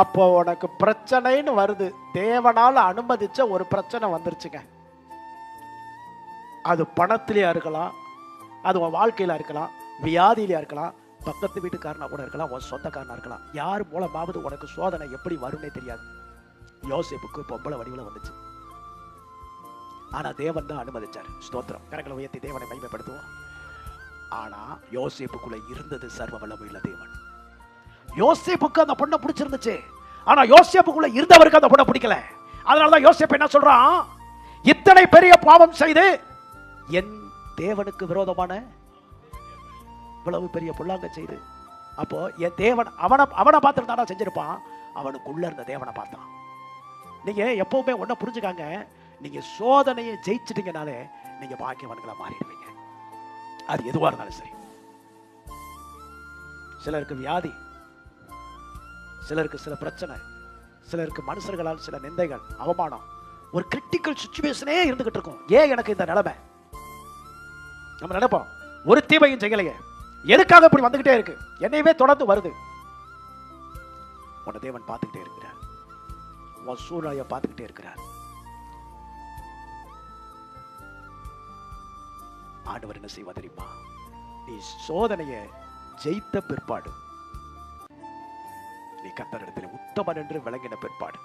அப்போ உனக்கு பிரச்சனைன்னு வருது, தேவனால அனுமதிச்ச ஒரு பிரச்சனை வந்துருச்சுங்க. அது பணத்திலேயா இருக்கலாம், அது உன் வாழ்க்கையில இருக்கலாம், வியாதியில இருக்கலாம், பக்கத்து வீட்டுக்காரனா கூட இருக்கலாம், உன் சொந்தக்காரனா இருக்கலாம். யார் மூலமாவது உனக்கு சோதனை எப்படி வரும்னே தெரியாது. யோசேப்புக்கு பொம்பளை வடிவில் வந்துச்சு, ஆனா தேவன் தான் அனுமதிச்சார். ஸ்தோத்திரம். கரங்களை உயர்த்தி தேவனை மகிமைப்படுத்துவோம். ஆனா யோசேப்புக்குள்ள இருந்தது சர்வ வல்லமையுள்ள தேவன். யோசேப்புக்கு அந்த பொண்ணை பிடிச்சிருந்துச்சு, ஆனா யோசேப்புக்குள்ள இருந்தவருக்கு அந்த பொண்ணை பிடிக்கல. அதனாலதான் யோசேப்பு என்ன சொல்றான், இத்தனை பெரிய பாவம் செய்து என் தேவனுக்கு விரோதமான இவ்வளவு பெரிய பொல்லாங்க செய்து. அப்போ என் தேவன் அவனை பார்த்துருந்தானா செஞ்சிருப்பான், அவனுக்குள்ள இருந்த தேவனை பார்த்தான். நீங்க எப்பவுமே ஒன்ன புரிஞ்சுக்காங்க, நீங்க சோதனையை ஜெயிச்சிட்டீங்கனாலே நீங்க பாக்கியவான்களா மாறிடுவீங்க. அது எதுவா இருந்தாலும் சரி. சிலருக்கு வியாதி, சிலருக்கு சில பிரச்சனை, சிலருக்கு மனுஷர்களால் சில நிந்தைகள், அவமானம், ஒரு கிரிட்டிக்கல் சிச்சுவேஷனே இருந்துகிட்டு இருக்கும். ஏன் எனக்கு இந்த நிலைமை? நம்ம நினைப்போம், ஒரு தீமையும் செய்யலையே, எதுக்காக இப்படி வந்துகிட்டே இருக்கு, என்னையவே தொடர்ந்து வருது. உன்னை தேவன் பார்த்துக்கிட்டே இருக்கிறார், உன் சூழ்நிலையை பார்த்துக்கிட்டே இருக்கிறார். ஆண்டவர் என்ன செய்வா தெரியுமா? நீ சோதனையை ஜெயித்த பிற்பாடு, நீ கர்த்தரிடத்தில் உத்தமன் என்று விளங்கின பிற்பாடு,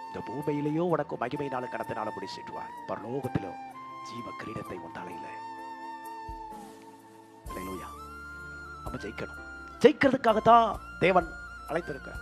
இந்த பூமியிலேயோ உனக்கு மகிமையினாலும் கடத்தினாலும் முடி சீட்டுவார், பரலோகத்திலோ ஜீவ கிரீடத்தை உன் தலையில. நம்ம ஜெயிக்கணும். ஜெயிக்கிறதுக்காகத்தான் தேவன் அழைத்திருக்கிறார்.